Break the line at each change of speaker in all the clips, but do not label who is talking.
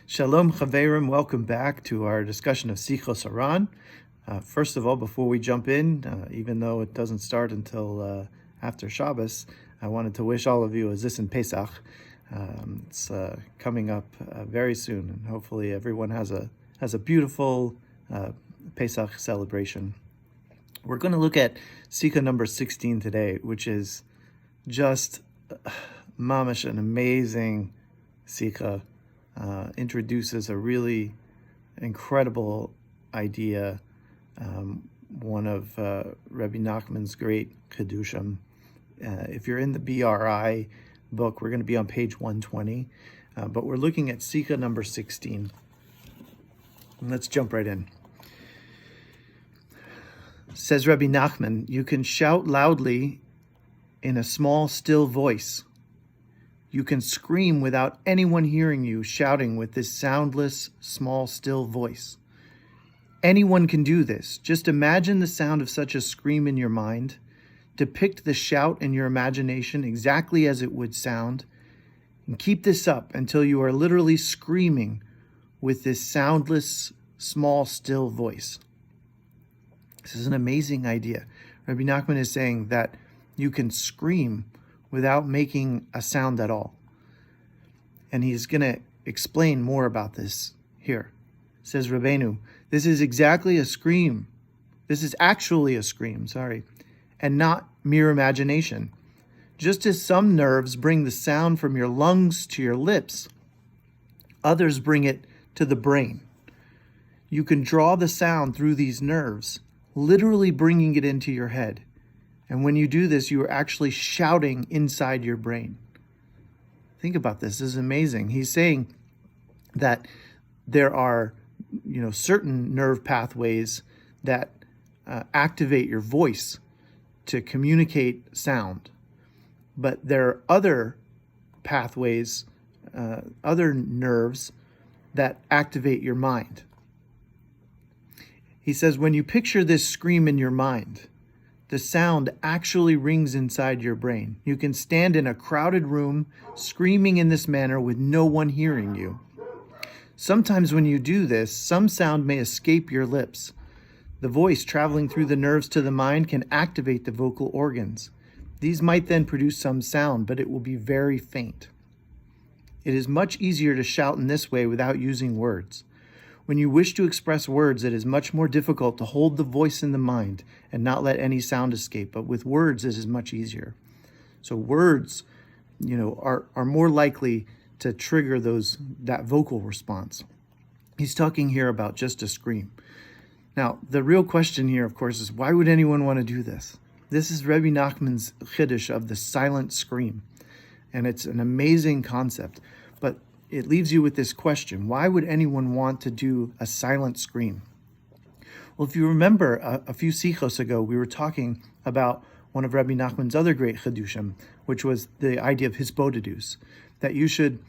Shalom Chaverim, welcome back to our discussion of Sichos HaRan. First of all, before we jump in, even though it doesn't start until after Shabbos, I wanted to wish all of you a Zis Pesach. It's coming up very soon, and hopefully everyone has a beautiful Pesach celebration. We're going to look at Sicha number 16 today, which is just mamash, an amazing Sicha. Introduces a really incredible idea, one of Rabbi Nachman's great Kedushim. If you're in the BRI book, we're going to be on page 120, but we're looking at Sicha number 16. And let's jump right in. Says Rabbi Nachman, you can shout loudly in a small, still voice. You can scream without anyone hearing you, shouting with this soundless, small, still voice. Anyone can do this. Just imagine the sound of such a scream in your mind. Depict the shout in your imagination exactly as it would sound. And keep this up until you are literally screaming with this soundless, small, still voice. This is an amazing idea. Rabbi Nachman is saying that you can scream without making a sound at all. And he's going to explain more about this here. Says Rabbeinu, this is exactly a scream. This is actually a scream, and not mere imagination. Just as some nerves bring the sound from your lungs to your lips, others bring it to the brain. You can draw the sound through these nerves, literally bringing it into your head. And when you do this, you are actually shouting inside your brain. Think about this. This is amazing. He's saying that there are, certain nerve pathways that activate your voice to communicate sound. But there are other pathways, other nerves that activate your mind. He says, when you picture this scream in your mind, the sound actually rings inside your brain. You can stand in a crowded room screaming in this manner with no one hearing you. Sometimes when you do this, some sound may escape your lips. The voice traveling through the nerves to the mind can activate the vocal organs. These might then produce some sound, but it will be very faint. It is much easier to shout in this way without using words. When you wish to express words, it is much more difficult to hold the voice in the mind and not let any sound escape. But with words, it is much easier. So words, are more likely to trigger that vocal response. He's talking here about just a scream. Now, the real question here, of course, is why would anyone want to do this? This is Rabbi Nachman's chiddush of the silent scream. And it's an amazing concept. But it leaves you with this question. Why would anyone want to do a silent scream? Well, if you remember a few Sichos ago, we were talking about one of Rabbi Nachman's other great Chedushim, which was the idea of hisbodedus, that you should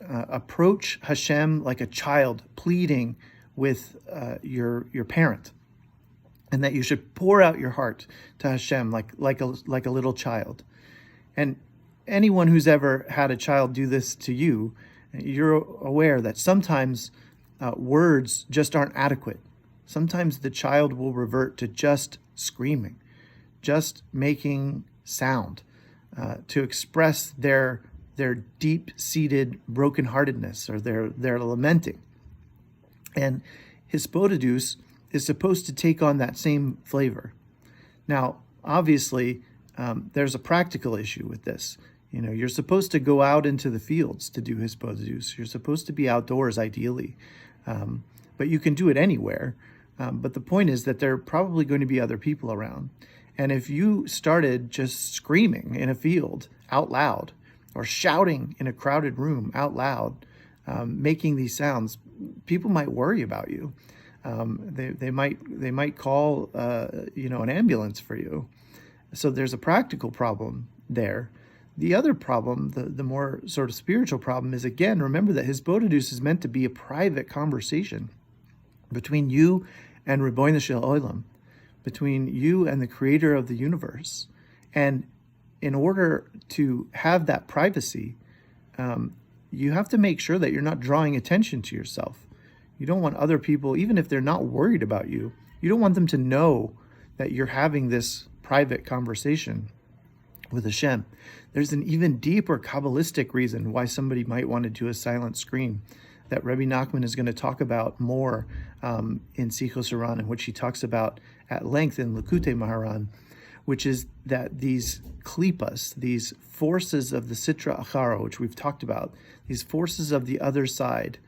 approach Hashem like a child pleading with your parent, and that you should pour out your heart to Hashem like a little child. And anyone who's ever had a child do this to you, you're aware that sometimes words just aren't adequate. Sometimes the child will revert to just screaming, just making sound to express their deep-seated brokenheartedness or their lamenting. And hisbodedus is supposed to take on that same flavor. Now, obviously, there's a practical issue with this. You're supposed to go out into the fields to do hisbodedus. You're supposed to be outdoors, ideally. But you can do it anywhere. But the point is that there are probably going to be other people around. And if you started just screaming in a field out loud or shouting in a crowded room out loud, making these sounds, people might worry about you. They might call an ambulance for you. So there's a practical problem there. The other problem, the more sort of spiritual problem, is, again, remember that hisbodedus is meant to be a private conversation between you and Ribono Shel Olam, between you and the creator of the universe. And in order to have that privacy, you have to make sure that you're not drawing attention to yourself. You don't want other people, even if they're not worried about you, you don't want them to know that you're having this private conversation with Hashem. There's an even deeper Kabbalistic reason why somebody might want to do a silent scream that Rabbi Nachman is going to talk about more in Sichos HaRan, in which he talks about at length in Likutei Maharan, which is that these klipas, these forces of the Sitra Achara, which we've talked about, these forces of the other side,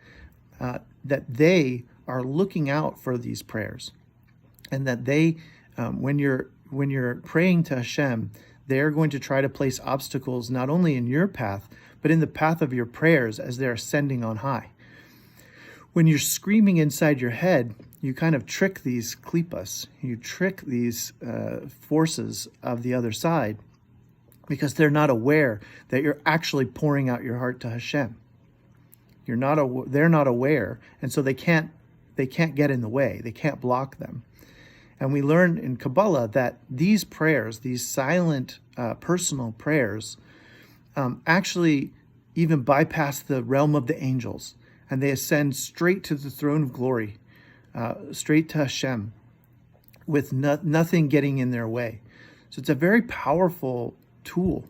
that they are looking out for these prayers, and that they, when you're praying to Hashem, they're going to try to place obstacles not only in your path, but in the path of your prayers as they're ascending on high. When you're screaming inside your head, you kind of trick these klipas, you trick these forces of the other side, because they're not aware that you're actually pouring out your heart to Hashem. They're not aware, and so they can't get in the way. They can't block them. And we learn in Kabbalah that these prayers, these silent personal prayers, actually even bypass the realm of the angels, and they ascend straight to the throne of glory, straight to Hashem, with nothing getting in their way. So it's a very powerful tool.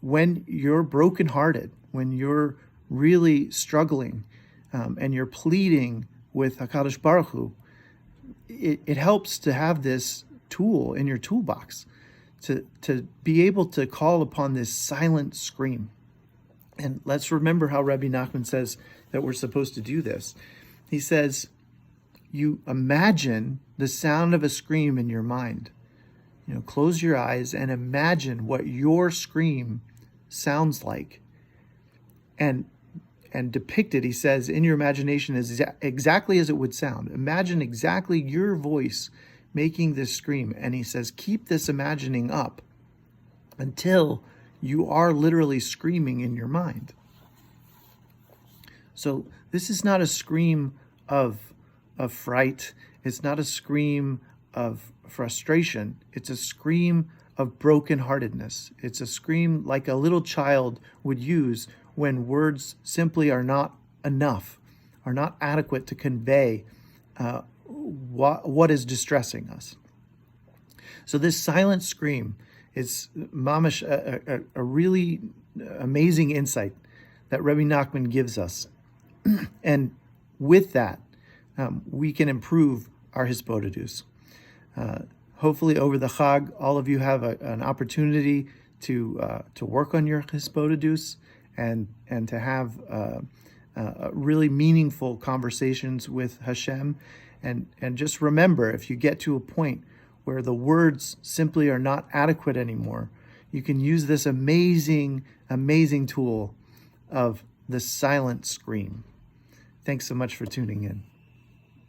When you're brokenhearted, when you're really struggling, and you're pleading with HaKadosh Baruch Hu, it helps to have this tool in your toolbox to be able to call upon this silent scream. And let's remember how Rabbi Nachman says that we're supposed to do this. He says, you imagine the sound of a scream in your mind. Close your eyes and imagine what your scream sounds like. And depict it, he says, in your imagination is exactly as it would sound. Imagine exactly your voice making this scream. And he says, keep this imagining up until you are literally screaming in your mind. So this is not a scream of fright. It's not a scream of frustration. It's a scream of brokenheartedness. It's a scream like a little child would use when words simply are not enough, are not adequate to convey what is distressing us. So this silent scream is mamash, a really amazing insight that Rabbi Nachman gives us. And with that, we can improve our hisbodedus. Hopefully over the Chag, all of you have an opportunity to work on your hisbodedus, and to have really meaningful conversations with Hashem. And just remember, if you get to a point where the words simply are not adequate anymore, you can use this amazing, amazing tool of the silent scream. Thanks so much for tuning in.